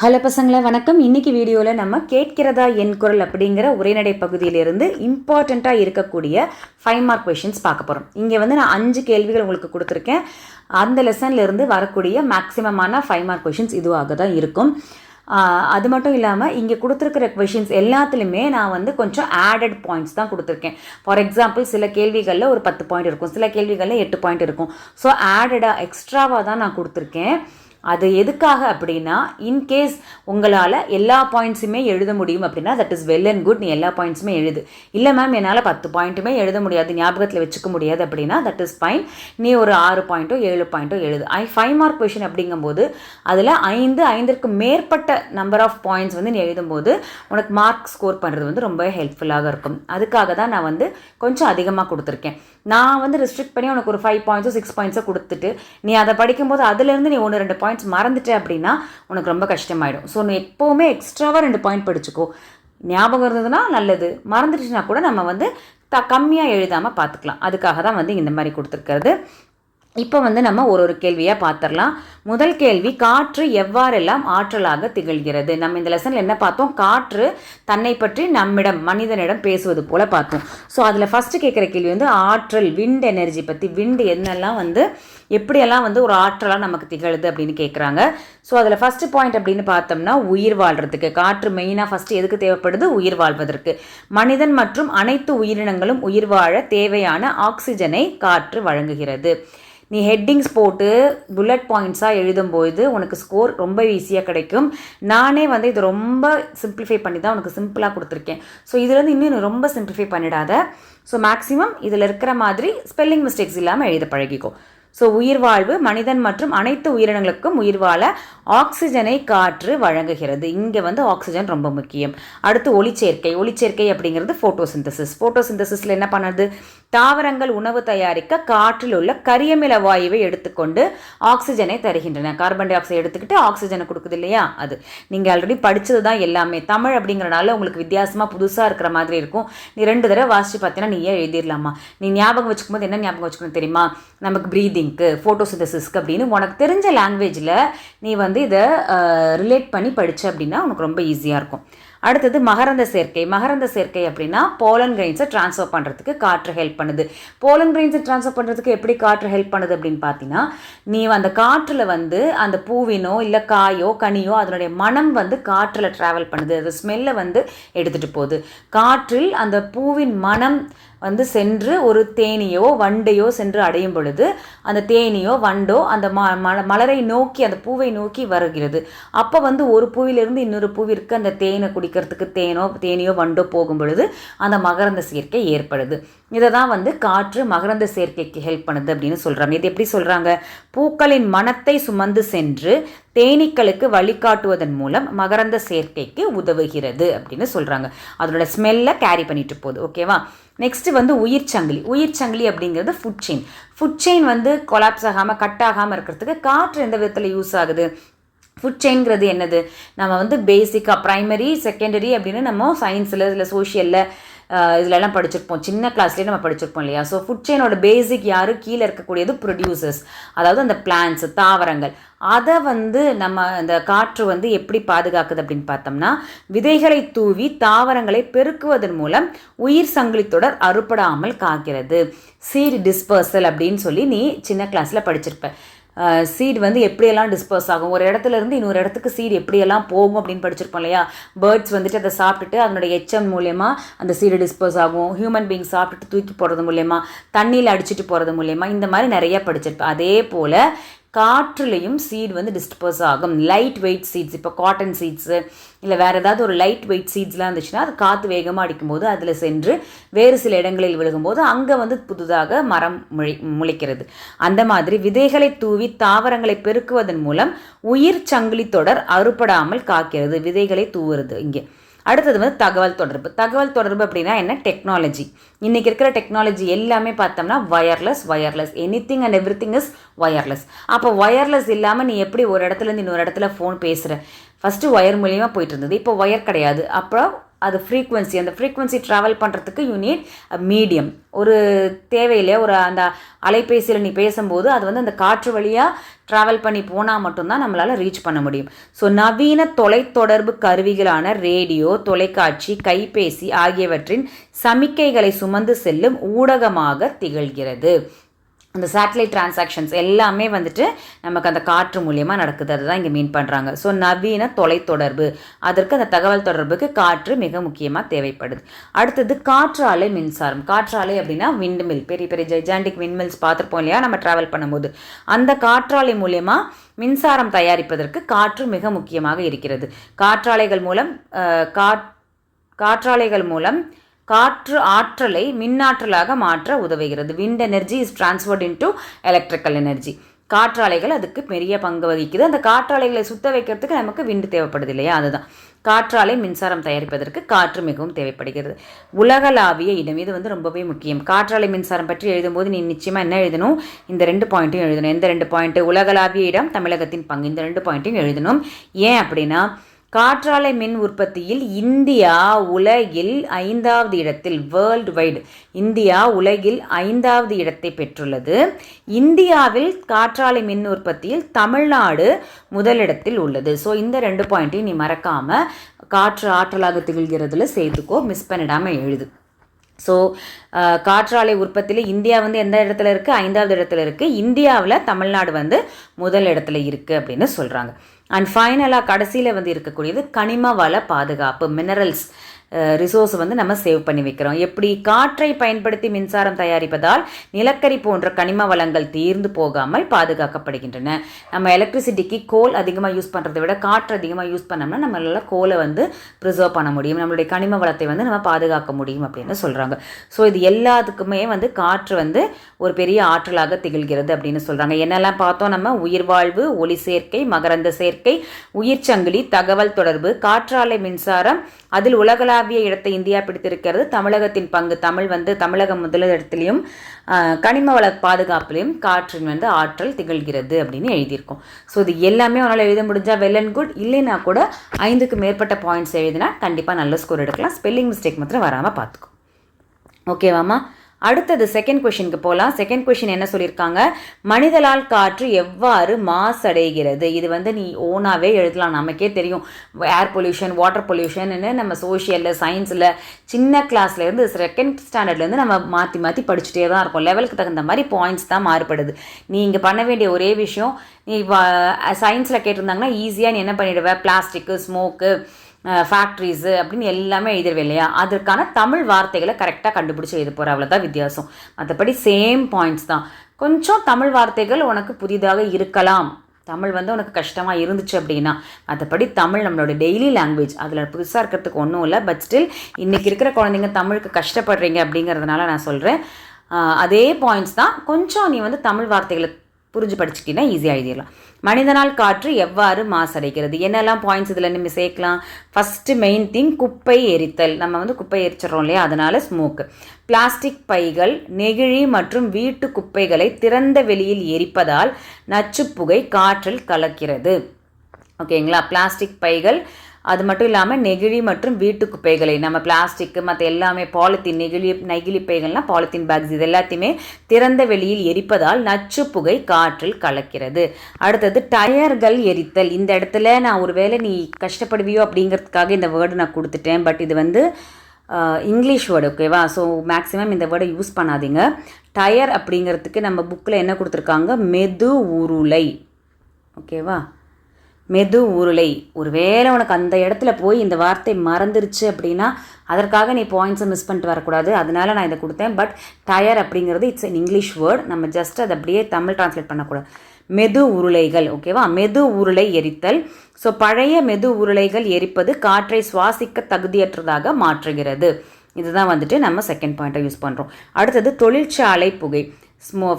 Hello பசங்களா, வணக்கம். இன்னைக்கு வீடியோவில் நம்ம கேட்கிறதா என் குரல் அப்படிங்கிற உரைநடை பகுதியிலிருந்து இம்பார்ட்டண்ட்டாக இருக்கக்கூடிய 5 மார்க் கொஷின்ஸ் பார்க்க போகிறோம். இங்கே வந்து நான் 5 கேள்விகள் உங்களுக்கு கொடுத்துருக்கேன். அந்த லெசன்லேருந்து வரக்கூடிய மேக்ஸிமமான 5 மார்க் கொஷின்ஸ் இதுவாக தான் இருக்கும். அது மட்டும் இல்லாமல் இங்கே கொடுத்துருக்கிற கொஷின்ஸ் எல்லாத்துலேயுமே நான் வந்து கொஞ்சம் ஆடட் பாயிண்ட்ஸ் தான் கொடுத்துருக்கேன். ஃபார் எக்ஸாம்பிள், சில கேள்விகளில் ஒரு 10 பாயிண்ட் இருக்கும், சில கேள்விகளில் 8 பாயிண்ட் இருக்கும். ஸோ ஆடடாக எக்ஸ்ட்ராவாக தான் நான் கொடுத்துருக்கேன். அது எதுக்காக அப்படின்னா, இன்கேஸ் உங்களால் எல்லா பாயிண்ட்ஸுமே எழுத முடியும் அப்படின்னா that is well and good. நீ எல்லா பாயிண்ட்ஸுமே எழுது. இல்லை மேம், என்னால் 10 பாயிண்ட்டுமே எழுத முடியாது, ஞாபகத்தில் வச்சுக்க முடியாது அப்படின்னா தட் இஸ் ஃபைன். நீ ஒரு 6 பாயிண்ட்டோ 7 பாயிண்ட்டோ எழுது. 5 மார்க் கொஷின் அப்படிங்கும்போது அதில் 5க்கு மேற்பட்ட நம்பர் ஆஃப் பாயிண்ட்ஸ் வந்து நீ எழுதும்போது உனக்கு மார்க் ஸ்கோர் பண்ணுறது வந்து ரொம்ப ஹெல்ப்ஃபுல்லாக இருக்கும். அதுக்காக தான் நான் வந்து கொஞ்சம் அதிகமாக கொடுத்துருக்கேன். நான் வந்து ரெஸ்ட்ரிக்ட் பண்ணி உனக்கு ஒரு 5 பாயிண்ட்ஸோ 6 பாயிண்ட்ஸோ கொடுத்துட்டு நீ அதை படிக்கும்போது அதுலேருந்து நீ 1-2 பாயிண்ட்ஸ் மறந்துட்டு அப்படின்னா உனக்கு ரொம்ப கஷ்டமாயிடும். ஸோ நீ எப்போவுமே எக்ஸ்ட்ராவாக 2 பாயிண்ட் படிச்சுக்கோ. ஞாபகம் இருந்ததுன்னா நல்லது, மறந்துடுச்சுன்னா கூட நம்ம வந்து கம்மியாக எழுதாமல் பார்த்துக்கலாம். அதுக்காக தான் வந்து இந்த மாதிரி கொடுத்துருக்கிறது. இப்போ வந்து நம்ம ஒரு கேள்வியாக பார்த்துடலாம். முதல் கேள்வி, காற்று எவ்வாறெல்லாம் ஆற்றலாக திகழ்கிறது? நம்ம இந்த லெசனில் என்ன பார்த்தோம்? காற்று தன்னை பற்றி நம்மிடம், மனிதனிடம் பேசுவது போல் பார்த்தோம். ஸோ அதில் ஃபஸ்ட்டு கேட்குற கேள்வி வந்து ஆற்றல், விண்ட் எனர்ஜி பற்றி. விண்ட் என்னெல்லாம் வந்து எப்படியெல்லாம் வந்து ஒரு ஆற்றலாக நமக்கு திகழுது அப்படின்னு கேட்குறாங்க. ஸோ அதில் ஃபஸ்ட்டு பாயிண்ட் அப்படின்னு பார்த்தோம்னா, உயிர் வாழ்கிறதுக்கு காற்று மெயினாக ஃபஸ்ட்டு எதுக்கு தேவைப்படுது? உயிர் வாழ்வதற்கு. மனிதன் மற்றும் அனைத்து உயிரினங்களும் உயிர் வாழ தேவையான ஆக்சிஜனை காற்று வழங்குகிறது. நீ ஹெட்டிங்ஸ் போட்டு புல்லட் பாயிண்ட்ஸாக எழுதும்போது உனக்கு ஸ்கோர் ரொம்ப ஈஸியாக கிடைக்கும். நானே வந்து இது ரொம்ப சிம்பிளிஃபை பண்ணி தான் உனக்கு சிம்பிளாக கொடுத்துருக்கேன். ஸோ இதுலேருந்து இன்னும் ரொம்ப சிம்பிளிஃபை பண்ணிடாத. ஸோ மேக்ஸிமம் இதில் இருக்கிற மாதிரி ஸ்பெல்லிங் மிஸ்டேக்ஸ் இல்லாமல் எழுத பழகிக்கோ. ஸோ உயிர் வாழ்வு, மனிதன் மற்றும் அனைத்து உயிரினங்களுக்கும் உயிர் வாழ ஆக்சிஜனை காற்று வழங்குகிறது. இங்கே வந்து ஆக்சிஜன் ரொம்ப முக்கியம். அடுத்து ஒளிச்சேர்க்கை. ஒளிச்சேர்க்கை அப்படிங்கிறது ஃபோட்டோசிந்தசிஸ். ஃபோட்டோசிந்தசிஸில் என்ன பண்ணுறது? தாவரங்கள் உணவு தயாரிக்க காற்றில் உள்ள கரியமில வாயுவை எடுத்துக்கொண்டு ஆக்சிஜனை தருகின்றன. கார்பன் டை ஆக்சைடு எடுத்துக்கிட்டு ஆக்சிஜனை கொடுக்குது இல்லையா? அது நீங்கள் ஆல்ரெடி படித்தது தான் எல்லாமே. தமிழ் அப்படிங்கிறனால உங்களுக்கு வித்தியாசமாக புதுசாக இருக்கிற மாதிரி இருக்கும். நீ 2 தடவை வாசித்து பார்த்தீங்கன்னா நீயே எழுதிடலாமா? நீ ஞாபகம் வச்சுக்கும் போது என்ன ஞாபகம் வச்சுக்கணும் தெரியுமா? நமக்கு ப்ரீதிங்க்கு, ஃபோட்டோசிந்தசிஸ்க்கு அப்படின்னு உனக்கு தெரிஞ்ச லாங்குவேஜில் நீ வந்து இதை ரிலேட் பண்ணி படித்த அப்படின்னா உனக்கு ரொம்ப ஈஸியாக இருக்கும். அடுத்தது மகரந்த சேர்க்கை. மகரந்த சேர்க்கை அப்படின்னா போலன் கிரெயின்ஸை ட்ரான்ஸ்ஃபர் பண்ணுறதுக்கு காற்று ஹெல்ப் பண்ணுது. போலன் கிரெயின்ஸை ட்ரான்ஸ்ஃபர் பண்ணுறதுக்கு எப்படி காற்று ஹெல்ப் பண்ணுது அப்படின்னு பார்த்தீங்கன்னா, நீ அந்த காற்றில் வந்து அந்த பூவினோ இல்லை காயோ கனியோ அதனுடைய மனம் வந்து காற்றில் ட்ராவல் பண்ணுது. அது ஸ்மெல்லை வந்து எடுத்துகிட்டு போகுது. காற்றில் அந்த பூவின் மனம் வந்து சென்று ஒரு தேனியோ வண்டையோ சென்று அடையும் பொழுது அந்த தேனியோ வண்டோ அந்த மலரை நோக்கி, அந்த பூவை நோக்கி வருகிறது. அப்போ வந்து ஒரு பூவிலிருந்து இன்னொரு பூவிற்கு அந்த தேனை குடிக்கிறதுக்கு தேனியோ வண்டோ போகும் பொழுது அந்த மகரந்த சேர்க்கை ஏற்படுது. இதை தான் வந்து காற்று மகரந்த சேர்க்கைக்கு ஹெல்ப் பண்ணுது அப்படின்னு சொல்கிறாங்க. இது எப்படி சொல்கிறாங்க? பூக்களின் மனத்தை சுமந்து சென்று தேனீக்களுக்கு வழிகாட்டுவதன் மூலம் மகரந்த சேர்க்கைக்கு உதவுகிறது அப்படின்னு சொல்கிறாங்க. அதோட ஸ்மெல்லை கேரி பண்ணிட்டு போகுது. ஓகேவா? நெக்ஸ்ட் வந்து உயிர் சங்கிலி. உயிர் சங்கிலி அப்படிங்கிறது ஃபுட் செயின். ஃபுட் செயின் வந்து கொலாப்ஸ் ஆகாமல், கட் ஆகாமல் இருக்கிறதுக்கு காற்று எந்த விதத்தில் யூஸ் ஆகுது? ஃபுட் செயின்ங்கிறது என்னது? நம்ம வந்து பேசிக்காக ப்ரைமரி, செகண்டரி அப்படின்னு நம்ம சயின்ஸில் இல்லை சோஷியலில் இதிலெல்லாம் படிச்சிருப்போம். சின்ன கிளாஸ்லேயே நம்ம படிச்சிருப்போம் இல்லையா? ஸோ ஃபுட் செயினோட பேசிக் யார்? கீழே இருக்கக்கூடியது ப்ரொடியூசர்ஸ், அதாவது அந்த பிளான்ட்ஸ், தாவரங்கள். அதை வந்து நம்ம இந்த காற்று வந்து எப்படி பாதுகாக்குது அப்படின்னு பார்த்தோம்னா, விதைகளை தூவி தாவரங்களை பெருக்குவதன் மூலம் உயிர் சங்கிலி தொடர் அறுபடாமல் காக்கிறது. சீட் டிஸ்பர்சல் அப்படின்னு சொல்லி நீ சின்ன கிளாஸில் படிச்சிருப்ப. சீட் வந்து எப்படியெல்லாம் டிஸ்பர்ஸ் ஆகும், ஒரு இடத்துல இருந்து இன்னொரு இடத்துக்கு சீட் எப்படியெல்லாம் போகும் அப்படின்னு படிச்சிருப்போம் இல்லையா? பேர்ட்ஸ் வந்துட்டு அதை சாப்பிட்டுட்டு அதனுடைய எச்சம் மூலயமா அந்த சீடு டிஸ்பர்ஸ் ஆகும். ஹியூமன் பீயிங் சாப்பிட்டுட்டு தூக்கி போகிறது மூலயமா, தண்ணியில் அடிச்சுட்டு போகிறது மூலயமா, இந்த மாதிரி நிறைய படிச்சிருப்பேன். அதே போல் காற்றுலையும் சீட் வந்து டிஸ்பர்ஸ் ஆகும். லைட் வெயிட் சீட்ஸ், இப்போ காட்டன் சீட்ஸு இல்லை வேறு ஏதாவது ஒரு லைட் வெயிட் சீட்ஸ்லாம் இருந்துச்சுன்னா அது காற்று வேகமாக அடிக்கும்போது அதில் சென்று வேறு சில இடங்களில் விழுகும்போது அங்கே வந்து புதுதாக மரம் முளைக்கிறது. அந்த மாதிரி விதைகளை தூவி தாவரங்களை பெருக்குவதன் மூலம் உயிர் சங்கிலி தொடர் அறுபடாமல் காக்கிறது. விதைகளை தூவுறது இங்கே. அடுத்தது வந்து தகவல் தொடர்பு. தகவல் தொடர்பு அப்படின்னா என்ன? டெக்னாலஜி. இன்றைக்கி இருக்கிற டெக்னாலஜி எல்லாமே பார்த்தோம்னா wireless anything and everything is wireless. அப்போ வயர்லெஸ் இல்லாமல் நீ எப்படி ஒரு இடத்துலேருந்து இன்னொரு இடத்துல ஃபோன் பேசுகிற? ஃபஸ்ட்டு ஒயர் மூலியமாக போயிட்டு இருந்தது, இப்போ ஒயர் கிடையாது. அப்புறம் அது ஃப்ரீக்வன்சி, அந்த ஃப்ரீக்வன்சி ட்ராவல் பண்ணுறதுக்கு யூ நீட் மீடியம். ஒரு தேவையில்லையா, ஒரு அந்த அலைபேசியில் நீ பேசும்போது அது வந்து அந்த காற்று வழியாக ட்ராவல் பண்ணி போனால் மட்டும்தான் நம்மளால் ரீச் பண்ண முடியும். ஸோ நவீன தொலைத்தொடர்பு கருவிகளான ரேடியோ, தொலைக்காட்சி, கைபேசி ஆகியவற்றின் சமிக்கைகளை சுமந்து செல்லும் ஊடகமாக திகழ்கிறது. அந்த சேட்டலைட் டிரான்சாக்ஷன்ஸ் எல்லாமே வந்துட்டு நமக்கு அந்த காற்று மூலியமாக நடக்குது. அதுதான் இங்கே மீன் பண்ணுறாங்க. ஸோ நவீன தொலைத்தொடர்பு, அதற்கு அந்த தகவல் தொடர்புக்கு காற்று மிக முக்கியமாக தேவைப்படுது. அடுத்தது காற்றாலை மின்சாரம். காற்றாலை அப்படின்னா விண்ட்மில், பெரிய பெரிய ஜைஜாண்டிக் விண்ட்மில்ஸ் பார்த்துருப்போம் இல்லையா நம்ம ட்ராவல் பண்ணும்போது. அந்த காற்றாலை மூலியமாக மின்சாரம் தயாரிப்பதற்கு காற்று மிக முக்கியமாக இருக்கிறது. காற்றாலைகள் மூலம் காற்று ஆற்றலை மின்னாற்றலாக மாற்ற உதவுகிறது. Wind energy is transferred into electrical energy. காற்றாலைகள் அதுக்கு பெரிய பங்கு வகிக்குது. அந்த காற்றாலைகளை சுத்த வைக்கிறதுக்கு நமக்கு விண்டு தேவைப்படுது இல்லையா, அதுதான். காற்றாலை மின்சாரம் தயாரிப்பதற்கு காற்று மிகவும் தேவைப்படுகிறது. உலகளாவிய இடம், இது வந்து ரொம்பவே முக்கியம். காற்றாலை மின்சாரம் பற்றி எழுதும்போது நீ நிச்சயமாக என்ன எழுதணும், இந்த 2 பாயிண்ட்டையும் எழுதணும். எந்த 2 பாயிண்ட்டு? உலகளாவிய இடம், தமிழகத்தின் பங்கு, இந்த 2 பாயிண்ட்டையும் எழுதணும். ஏன் அப்படின்னா காற்றாலை மின் உற்பத்தியில் இந்தியா உலகில் 5வது இடத்தில், வேர்ல்டு வைடு இந்தியா உலகில் 5வது இடத்தை பெற்றுள்ளது. இந்தியாவில் காற்றாலை மின் உற்பத்தியில் தமிழ்நாடு முதலிடத்தில் உள்ளது. ஸோ இந்த 2 பாயிண்ட்டையும் நீ மறக்காமல் காற்று ஆற்றலாக திகழ்கிறதுல சேர்த்துக்கோ, மிஸ் பண்ணிடாமல் எழுது. ஸோ காற்றாலை உற்பத்தியில் இந்தியா வந்து எந்த இடத்துல இருக்குது? 5வது இடத்துல இருக்குது. இந்தியாவில் தமிழ்நாடு வந்து முதல் இடத்துல இருக்குது அப்படின்னு சொல்கிறாங்க. அண்ட் ஃபைனலாக கடைசியில் வந்து இருக்கக்கூடியது கனிம வள பாதுகாப்பு, மினரல்ஸ் ரிசோர்ஸ் வந்து நம்ம சேவ் பண்ணி வைக்கிறோம். எப்படி? காற்றை பயன்படுத்தி மின்சாரம் தயாரிப்பதால் நிலக்கரி போன்ற கனிம வளங்கள் தீர்ந்து போகாமல் பாதுகாக்கப்படுகின்றன. நம்ம எலக்ட்ரிசிட்டிக்கு கோல் அதிகமாக யூஸ் பண்ணுறதை விட காற்று அதிகமாக யூஸ் பண்ணோம்னா நம்மளால் கோலை வந்து ப்ரிசர்வ் பண்ண முடியும், நம்மளுடைய கனிம வளத்தை வந்து நம்ம பாதுகாக்க முடியும் அப்படின்னு சொல்கிறாங்க. ஸோ இது எல்லாத்துக்குமே வந்து காற்று வந்து ஒரு பெரிய ஆற்றலாக திகழ்கிறது அப்படின்னு சொல்கிறாங்க. என்னெல்லாம் பார்த்தோம் நம்ம? உயிர்வாழ்வு, ஒளி சேர்க்கை, மகரந்த சேர்க்கை, உயிர்ச்சங்கிலி, தகவல் தொடர்பு, காற்றாலை மின்சாரம், அதில் உலகளாவிய இடத்தை இந்தியா பிடித்திருக்கிறது. தமிழகத்தின் பங்கு, தமிழகம் முதலிடத்திலையும் கனிம வள பாதுகாப்பிலையும் காற்றின் வந்து ஆற்றல் திகழ்கிறது அப்படின்னு எழுதியிருக்கோம். ஸோ இது எல்லாமே உன்னால் எழுத முடிஞ்சால் வெல் அண்ட் குட். இல்லைன்னா கூட 5க்கு மேற்பட்ட பாயிண்ட்ஸ் எழுதினா கண்டிப்பாக நல்ல ஸ்கோர் எடுக்கலாம். ஸ்பெல்லிங் மிஸ்டேக் மாத்திரம் வராமல் பார்த்துக்கோ. ஓகேவாம்மா? அடுத்தது செகண்ட் கொஷினுக்கு போகலாம். செகண்ட் கொஷின் என்ன சொல்லியிருக்காங்க? மனிதனால் காற்று எவ்வாறு மாசடைகிறது? இது வந்து நீ ஓனாகவே எழுதலாம், நமக்கே தெரியும். ஏர் பொல்யூஷன், வாட்டர் பொல்யூஷன்னு நம்ம சோஷியலில், சயின்ஸில் சின்ன கிளாஸ்லேருந்து செகண்ட் ஸ்டாண்டர்ட்லேருந்து நம்ம மாற்றி மாற்றி படிச்சுட்டே தான் இருக்கோம். லெவலுக்கு தகுந்த மாதிரி பாயிண்ட்ஸ் தான் மாறுபடுது. நீ இங்கே பண்ண வேண்டிய ஒரே விஷயம், நீ சயின்ஸில் கேட்டிருந்தாங்கன்னா ஈஸியாக நீ என்ன பண்ணிடுவேன், பிளாஸ்டிக்கு, ஸ்மோக்கு, ஃபேக்ட்ரிஸு அப்படின்னு எல்லாமே எழுதிடுவேன் இல்லையா? அதற்கான தமிழ் வார்த்தைகளை கரெக்டாக கண்டுபிடிச்சி எழுத போகிற, அவ்வளோதான் வித்தியாசம். மற்றபடி சேம் பாயிண்ட்ஸ் தான். கொஞ்சம் தமிழ் வார்த்தைகள் உனக்கு புதிதாக இருக்கலாம், தமிழ் வந்து உனக்கு கஷ்டமாக இருந்துச்சு அப்படின்னா. மற்றபடி தமிழ் நம்மளோட டெய்லி லாங்குவேஜ், அதில் புதுசாக இருக்கிறதுக்கு ஒன்றும் இல்லை. பட் ஸ்டில் இன்றைக்கி இருக்கிற குழந்தைங்க தமிழுக்கு கஷ்டப்படுறீங்க அப்படிங்கிறதுனால நான் சொல்கிறேன். அதே பாயிண்ட்ஸ் தான். கொஞ்சம் நீ வந்து தமிழ் வார்த்தைகளை புரிஞ்சு படிச்சுக்கிட்டீங்கன்னா ஈஸியாக எழுதிடலாம். மனிதனால் காற்று எவ்வாறு மாசடைகிறது? என்னெல்லாம் பாயிண்ட்ஸ் இதில் நம்ம சேர்க்கலாம்? ஃபஸ்ட்டு மெயின் திங் குப்பை எரித்தல். நம்ம வந்து குப்பை எரிச்சிடறோம் இல்லையா, அதனால ஸ்மோக்கு. பிளாஸ்டிக் பைகள், நெகிழி மற்றும் வீட்டு குப்பைகளை திறந்த வெளியில் எரிப்பதால் நச்சுப்புகை காற்றில் கலக்கிறது. ஓகேங்களா? பிளாஸ்டிக் பைகள், அது மட்டும் இல்லாமல் நெகிழி மற்றும் வீட்டு குப்பைகளை, நம்ம பிளாஸ்டிக்கு மற்ற எல்லாமே பாலித்தீன், நெகிழி பைகள்லாம் பாலித்தீன் பேக்ஸ், இது எல்லாத்தையுமே திறந்த வெளியில் எரிப்பதால் நச்சு புகை காற்றில் கலக்கிறது. அடுத்தது டயர்கள் எரித்தல். இந்த இடத்துல நான் ஒருவேளை நீ கஷ்டப்படுவியோ அப்படிங்கிறதுக்காக இந்த வேர்டு நான் கொடுத்துட்டேன். பட் இது வந்து இங்கிலீஷ் வேர்டு, ஓகேவா? ஸோ மேக்ஸிமம் இந்த வேர்டை யூஸ் பண்ணாதீங்க. டயர் அப்படிங்கிறதுக்கு நம்ம புக்கில் என்ன கொடுத்துருக்காங்க? மெது உருளை. ஓகேவா? மெது உருளை. ஒருவேளை உனக்கு அந்த இடத்துல போய் இந்த வார்த்தை மறந்துருச்சு அப்படின்னா அதற்காக நீ பாயிண்ட்ஸை மிஸ் பண்ணிட்டு வரக்கூடாது, அதனால நான் இதை கொடுத்தேன். பட் டயர் அப்படிங்கிறது இட்ஸ் அன் இங்கிலீஷ் வேர்ட், நம்ம ஜஸ்ட் அதை அப்படியே தமிழ் டிரான்ஸ்லேட் பண்ணக்கூடாது. மெது உருளைகள், ஓகேவா? மெது உருளை எரித்தல். ஸோ பழைய மெது உருளைகள் எரிப்பது காற்றை சுவாசிக்க தகுதியற்றதாக மாற்றுகிறது. இதுதான் வந்துட்டு நம்ம செகண்ட் பாயிண்ட்டை யூஸ் பண்ணுறோம். அடுத்தது தொழிற்சாலை புகை,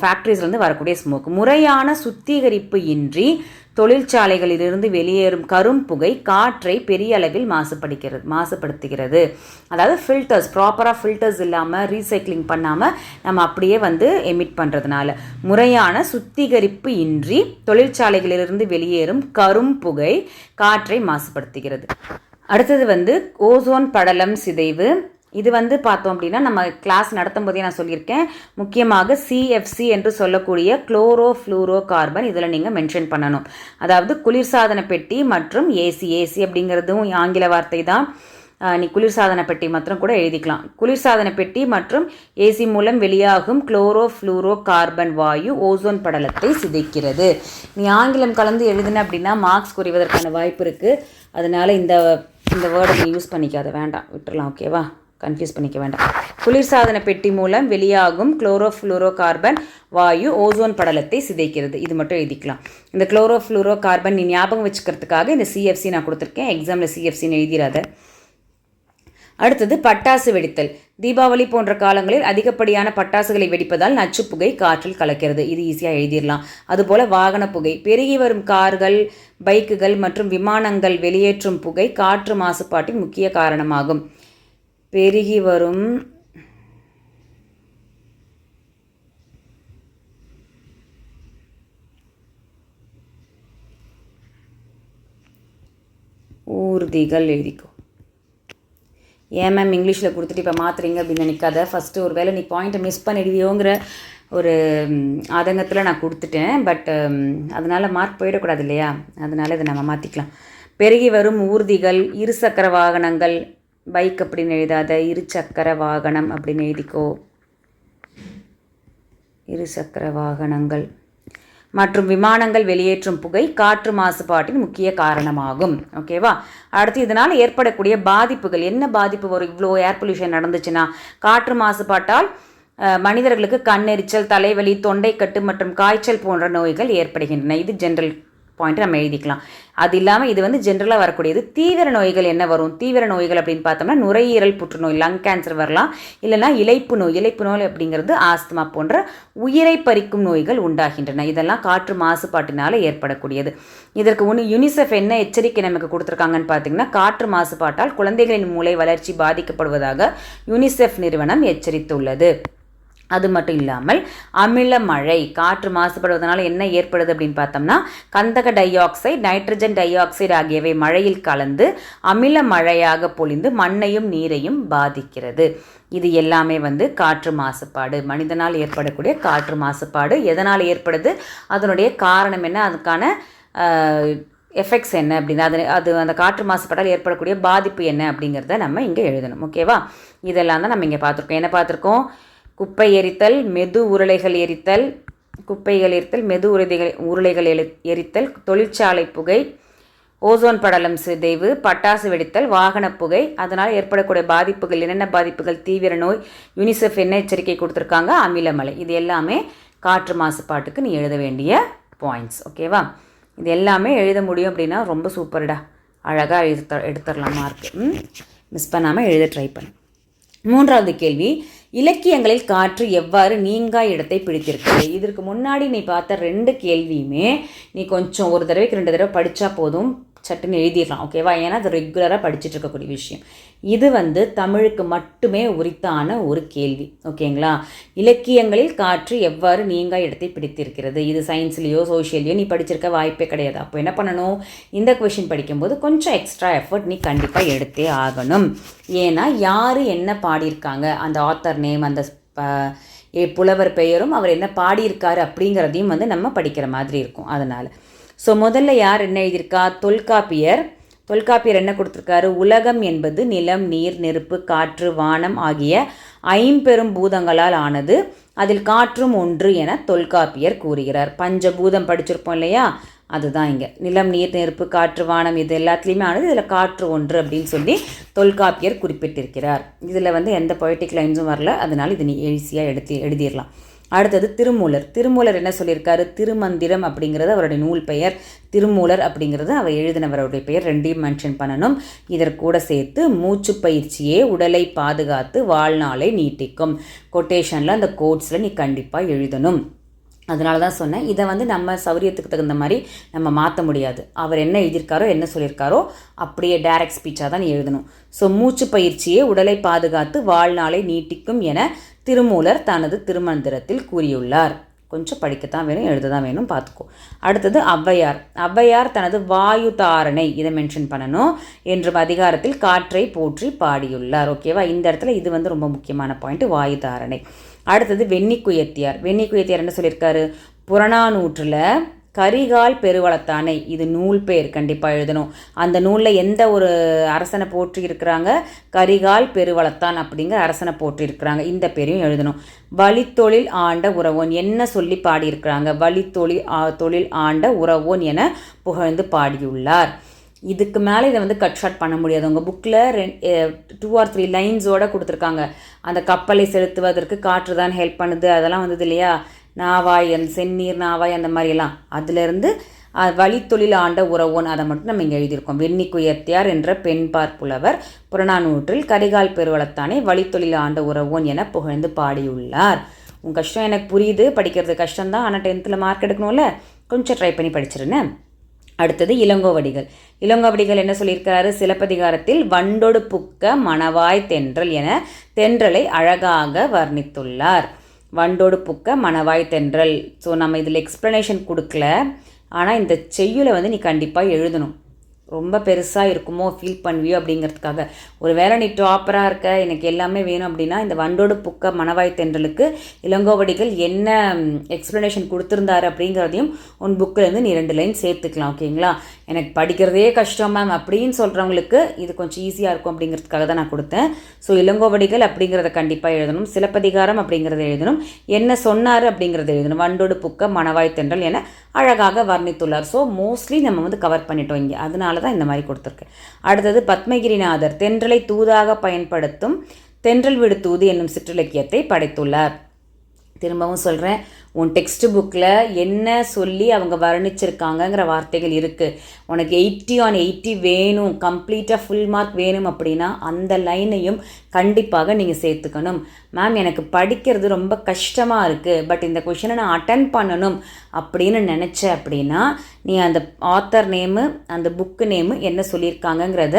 ஃபேக்ட்ரிஸ்லேருந்து வரக்கூடிய ஸ்மோக். முறையான சுத்திகரிப்பு இன்றி தொழிற்சாலைகளிலிருந்து வெளியேறும் கரும்புகை காற்றை பெரிய அளவில் மாசுபடுத்துகிறது. அதாவது ஃபில்டர்ஸ், ப்ராப்பராக ஃபில்டர்ஸ் இல்லாமல் ரீசைக்ளிங் பண்ணாமல் நம்ம அப்படியே வந்து எமிட் பண்ணுறதுனால. முறையான சுத்திகரிப்பு இன்றி தொழிற்சாலைகளிலிருந்து வெளியேறும் கரும்புகை காற்றை மாசுபடுத்துகிறது. அடுத்தது வந்து ஓசோன் படலம் சிதைவு. இது வந்து பார்த்தோம் அப்படின்னா நம்ம கிளாஸ் நடத்தும் போதே நான் சொல்லியிருக்கேன், முக்கியமாக சிஎஃப்சி என்று சொல்லக்கூடிய குளோரோ ஃப்ளூரோ கார்பன் இதில் நீங்கள் மென்ஷன் பண்ணணும். அதாவது குளிர்சாதன பெட்டி மற்றும் ஏசி அப்படிங்கிறதும் ஆங்கில வார்த்தை தான். நீ குளிர்சாதன பெட்டி மாத்திரம் கூட எழுதிக்கலாம். குளிர்சாதன பெட்டி மற்றும் ஏசி மூலம் வெளியாகும் குளோரோ ஃப்ளூரோ கார்பன் வாயு ஓசோன் படலத்தை சிதைக்கிறது. நீ ஆங்கிலம் கலந்து எழுதின அப்படின்னா மார்க்ஸ் குறைவதற்கான வாய்ப்பு இருக்குது. அதனால் இந்த வேர்டை நீ யூஸ் பண்ணிக்காத, வேண்டாம், விட்டுடலாம். ஓகேவா? கன்ஃபியூஸ் பண்ணிக்க வேண்டாம். குளிர்சாதன பெட்டி மூலம் வெளியாகும் குளோரோ ஃப்ளூரோ கார்பன் வாயு ஓசோன் படலத்தை சிதைக்கிறது. இது மட்டும் எழுதிக்கலாம். இந்த குளோரோ ஃப்ளூரோ கார்பன் நீ ஞாபகம் வச்சுக்கிறதுக்காக இந்த சிஎஃப்சி நான் கொடுத்துருக்கேன். எக்ஸாமில் சிஎஃப்சின்னு எழுதிடாத. அடுத்தது பட்டாசு வெடித்தல். தீபாவளி போன்ற காலங்களில் அதிகப்படியான பட்டாசுகளை வெடிப்பதால் நச்சுப்புகை காற்றில் கலக்கிறது. இது ஈஸியாக எழுதிடலாம். அதுபோல் வாகன புகை. பெருகி வரும் கார்கள், பைக்குகள் மற்றும் விமானங்கள் வெளியேற்றும் புகை காற்று மாசுபாட்டின் முக்கிய காரணமாகும். பெருகி வரும் ஊர்திகள் எழுதிக்கோ. ஏன் மேம் இங்கிலீஷில் கொடுத்துட்டு இப்போ மாற்றுறீங்க அப்படின்னு நினைக்காத. ஃபஸ்ட்டு ஒரு வேளை நீ பாயிண்ட்டை மிஸ் பண்ணிடுவியோங்கிற ஒரு ஆதங்கத்தில் நான் கொடுத்துட்டேன். பட் அதனால் மார்க் போயிடக்கூடாது இல்லையா? அதனால் இதை நம்ம மாற்றிக்கலாம். பெருகி வரும் ஊர்திகள், இருசக்கர வாகனங்கள், பைக் அப்படின்னு எழுதாத, இருசக்கர வாகனம் அப்படின்னு எழுதிக்கோ. இருசக்கர வாகனங்கள் மற்றும் விமானங்கள் வெளியேற்றும் புகை காற்று மாசுபாட்டின் முக்கிய காரணமாகும். ஓகேவா? அடுத்து இதனால் ஏற்படக்கூடிய பாதிப்புகள். என்ன பாதிப்பு வரும்? இவ்வளோ ஏர் பொல்யூஷன் நடந்துச்சுன்னா காற்று மாசுபாட்டால் மனிதர்களுக்கு கண்ணெரிச்சல், தலைவலி, தொண்டைக்கட்டு மற்றும் காய்ச்சல் போன்ற நோய்கள் ஏற்படுகின்றன. இது ஜென்ரல் பாயிண்ட் நம்ம எழுதிக்கலாம். அது இல்லாமல் இது வந்து ஜென்ரலாக வரக்கூடியது. தீவிர நோய்கள் என்ன வரும்? தீவிர நோய்கள் அப்படின்னு பார்த்தோம்னா நுரையீரல் புற்றுநோய், லங் கேன்சர் வரலாம். இல்லைனா இளைப்பு நோய் அப்படிங்கிறது ஆஸ்துமா போன்ற உயிரை பறிக்கும் நோய்கள் உண்டாகின்றன. இதெல்லாம் காற்று மாசுபாட்டினால் ஏற்படக்கூடியது. இதற்கு யுனிசெஃப் என்ன எச்சரிக்கை நமக்கு கொடுத்துருக்காங்கன்னு பார்த்தீங்கன்னா, காற்று மாசுபாட்டால் குழந்தைகளின் மூளை வளர்ச்சி பாதிக்கப்படுவதாக யுனிசெஃப் நிறுவனம் எச்சரித்துள்ளது. அது மட்டும் இல்லாமல் அமில மழை. காற்று மாசுபடுவதனால என்ன ஏற்படுது அப்படின்னு பார்த்தோம்னா, கந்தக di oxide, nitrogen di oxide ஆகியவை மழையில் கலந்து அமில மழையாக பொழிந்து மண்ணையும் நீரையும் பாதிக்கிறது. இது எல்லாமே வந்து காற்று மாசுபாடு, மனிதனால் ஏற்படக்கூடிய காற்று மாசுபாடு. எதனால் ஏற்படுது, அதனுடைய காரணம் என்ன, அதுக்கான எஃபெக்ட்ஸ் என்ன அப்படின்னா, அது அந்த காற்று மாசுபாட்டால் ஏற்படக்கூடிய பாதிப்பு என்ன அப்படிங்கிறத நம்ம இங்கே எழுதணும். ஓகேவா? இதெல்லாம் தான் நம்ம இங்கே பார்த்துருக்கோம். என்ன பார்த்துருக்கோம்? குப்பை எரித்தல், மெது உருளைகள் எரித்தல், குப்பைகள் எரித்தல், மெது உருளைகள் எரித்தல், தொழிற்சாலை புகை, ஓசோன் படலம் சிதைவு, பட்டாசு வெடித்தல், வாகன புகை. அதனால் ஏற்படக்கூடிய பாதிப்புகள் என்னென்ன பாதிப்புகள்? தீவிர நோய். யுனிசெஃப் என்ன எச்சரிக்கை கொடுத்துருக்காங்க? அமிலமழை. இது எல்லாமே காற்று மாசுபாட்டுக்கு நீ எழுத வேண்டிய பாயிண்ட்ஸ். ஓகேவா? இது எல்லாமே எழுத முடியும் அப்படின்னா ரொம்ப சூப்பர்டா, அழகாக எடுத்துடலாம் மார்க். மிஸ் பண்ணாமல் எழுத ட்ரை பண்ணு. மூன்றாவது கேள்வி, இலக்கியங்களில் காற்று எவ்வாறு நீங்கா இடத்தை பிடித்திருக்கிறது? இதற்கு முன்னாடி நீ பார்த்த 2 கேள்வியுமே நீ கொஞ்சம் ஒரு தடவைக்கு 2 தடவை படித்தா போதும், சட்டுன்னு எழுதிடலாம். ஓகேவா? ஏன்னா அது ரெகுலராக படிச்சுட்டு இருக்கக்கூடிய விஷயம். இது வந்து தமிழுக்கு மட்டுமே உரித்தான ஒரு கேள்வி. ஓகேங்களா? இலக்கியங்களில் காற்று எவ்வாறு நீங்கா இடத்தை பிடித்திருக்கிறது. இது சயின்ஸ்லேயோ சோஷியல்லையோ நீ படிச்சிருக்க வாய்ப்பே கிடையாது. அப்போ என்ன பண்ணணும்? இந்த கொஷின் படிக்கும்போது கொஞ்சம் எக்ஸ்ட்ரா எஃபர்ட் நீ கண்டிப்பாக எடுத்தே ஆகணும். ஏன்னா யார் என்ன பாடியிருக்காங்க, அந்த ஆத்தர் நேம், அந்த புலவர் பெயரும், அவர் என்ன பாடியிருக்காரு அப்படிங்கிறதையும் வந்து நம்ம படிக்கிற மாதிரி இருக்கும். அதனால் முதல்ல யார் என்ன எழுதியிருக்கா? தொல்காப்பியர் என்ன கொடுத்துருக்காரு? உலகம் என்பது நிலம், நீர், நெருப்பு, காற்று, வானம் ஆகிய 5 பூதங்களால் ஆனது, அதில் காற்றும் ஒன்று என தொல்காப்பியர் கூறுகிறார். பஞ்சபூதம் படிச்சிருப்போம் இல்லையா? அதுதான் இங்கே நிலம், நீர், நெருப்பு, காற்று, வானம் இது எல்லாத்துலேயுமே ஆனது, இதில் காற்று ஒன்று அப்படின்னு சொல்லி தொல்காப்பியர் குறிப்பிட்டிருக்கிறார். இதில் வந்து எந்த பொய்டிக் லைன்ஸும் வரல, அதனால் இது நீ ஈஸியாக எழுதிடலாம். அடுத்தது திருமூலர் என்ன சொல்லியிருக்காரு? திருமந்திரம் அப்படிங்கிறது அவருடைய நூல் பெயர், திருமூலர் அப்படிங்கிறது அவர் எழுதினவருடைய பெயர், 2யும் மென்ஷன் பண்ணணும். இதற்கூட சேர்த்து மூச்சு பயிற்சியே உடலை பாதுகாத்து வாழ்நாளை நீட்டிக்கும். கொட்டேஷனில் அந்த கோட்ஸில் நீ கண்டிப்பாக எழுதணும். அதனால தான் சொன்னேன், இதை வந்து நம்ம சௌரியத்துக்கு தகுந்த மாதிரி நம்ம மாற்ற முடியாது. அவர் என்ன எழுதியிருக்காரோ என்ன சொல்லியிருக்காரோ அப்படியே டைரக்ட் ஸ்பீச்சாக தான் நீ எழுதணும். மூச்சு பயிற்சியே உடலை பாதுகாத்து வாழ்நாளை நீட்டிக்கும் என திருமூலர் தனது திருமந்திரத்தில் கூறியுள்ளார். கொஞ்சம் படிக்கத்தான் வேணும், எழுத தான் வேணும், பார்த்துக்கோ. அடுத்தது ஔவையார். ஔவையார் தனது வாயு தாரணை இதை மென்ஷன் பண்ணணும் என்றும் அதிகாரத்தில் காற்றை போற்றி பாடியுள்ளார். ஓகேவா? இந்த இடத்துல இது வந்து ரொம்ப முக்கியமான பாயிண்ட், வாயு தாரணை. அடுத்தது வெண்ணிக்குயத்தியார். வெண்ணிக்குயத்தியார் என்ன சொல்லியிருக்காரு? புறநானூற்றில் கரிகால் பெருவளத்தானை, இது நூல் பேர் கண்டிப்பாக எழுதணும். அந்த நூலில் எந்த ஒரு அரசனை போற்றி இருக்கிறாங்க? கரிகால் பெருவளத்தான் அப்படிங்கிற அரசனை போற்றி இருக்கிறாங்க. இந்த பேரையும் எழுதணும். வழித்தொழில் ஆண்ட உறவோன் என்ன சொல்லி பாடியிருக்கிறாங்க? தொழில் ஆண்ட உறவோன் என புகழ்ந்து பாடியுள்ளார். இதுக்கு மேலே இதை வந்து கட் ஷார்ட் பண்ண முடியாது. உங்கள் புக்கில் 2 or 3 லைன்ஸோடு கொடுத்துருக்காங்க. அந்த கப்பலை செலுத்துவதற்கு காற்று தான் ஹெல்ப் பண்ணுது, அதெல்லாம் வந்தது இல்லையா? நாவாய், அந்த செந்நீர் நாவாய், அந்த மாதிரியெல்லாம். அதிலிருந்து வழித்தொழில் ஆண்ட உறவோன் அதை மட்டும் நம்ம இங்கே எழுதியிருக்கோம். வெண்ணிக்குயத்தியார் என்ற பெண்பார் புலவர் புறநானூற்றில் கரிகால் பெருவளத்தானே வழித்தொழில் ஆண்ட உறவோன் என புகழ்ந்து பாடியுள்ளார். உங்கள் கஷ்டம் எனக்கு புரியுது, படிக்கிறது கஷ்டம்தான், ஆனால் 10th மார்க் எடுக்கணும்ல, கொஞ்சம் ட்ரை பண்ணி படிச்சிருந்தேன். அடுத்தது இளங்கோவடிகள். இளங்கோவடிகள் என்ன சொல்லியிருக்கிறாரு? சிலப்பதிகாரத்தில் வண்டொடு புக்க மணவாய் தென்றல் என தென்றலை அழகாக வர்ணித்துள்ளார். வண்டோடு புக்க மணவாய் தென்றல். ஸோ நம்ம இதில் எக்ஸ்ப்ளனேஷன் கொடுக்கல, ஆனால் இந்த செய்யுளை வந்து நீ கண்டிப்பாக எழுதணும். ரொம்ப பெருசாக இருக்குமோ, ஃபீல் பண்ணுவியோ அப்படிங்கிறதுக்காக. ஒரு வேளை நீ டாப்பராக இருக்க, எனக்கு எல்லாமே வேணும் அப்படின்னா இந்த வண்டோடு புக்க மணவாய் தென்றலுக்கு இளங்கோவடிகள் என்ன எக்ஸ்ப்ளனேஷன் கொடுத்துருந்தாரு அப்படிங்கிறதையும் உன் புக்கிலேருந்து நீ 2 லைன் சேர்த்துக்கலாம். ஓகேங்களா? எனக்கு படிக்கிறதே கஷ்டம் மேம் அப்படின்னு சொல்கிறவங்களுக்கு இது கொஞ்சம் ஈஸியாக இருக்கும் அப்படிங்கிறதுக்காக தான் நான் கொடுத்தேன். ஸோ இளங்கோவடிகள் அப்படிங்கிறத கண்டிப்பாக எழுதணும். சிலப்பதிகாரம் அப்படிங்கிறத எழுதணும். என்ன சொன்னார் அப்படிங்கிறத எழுதணும். வண்டோடு புக்க மணவாய் தென்றல் என அழகாக வர்ணித்துள்ளார். ஸோ மோஸ்ட்லி நம்ம வந்து கவர் பண்ணிட்டோம் இங்கே, அதனால தான் இந்த மாதிரி கொடுத்துருக்கேன். அடுத்தது பத்மகிரிநாதர் தென்றலை தூதாக பயன்படுத்தும் தென்றல் விடு தூது என்னும் சிற்றிலக்கியத்தை படைத்துள்ளார். திரும்பவும் சொல்கிறேன், உன் டெக்ஸ்ட் புக்கில் என்ன சொல்லி அவங்க வர்ணிச்சிருக்காங்கங்கிற வார்த்தைகள் இருக்குது. உனக்கு 80 on 80 வேணும், கம்ப்ளீட்டாக ஃபுல் மார்க் வேணும் அப்படின்னா அந்த லைனையும் கண்டிப்பாக நீங்கள் சேர்த்துக்கணும். மேம் எனக்கு படிக்கிறது ரொம்ப கஷ்டமாக இருக்குது, பட் இந்த கொஷினை நான் அட்டன் பண்ணணும் அப்படின்னு நினச்ச அப்படின்னா நீ அந்த ஆத்தர் நேமு, அந்த புக்கு நேமு என்ன சொல்லியிருக்காங்கங்கிறத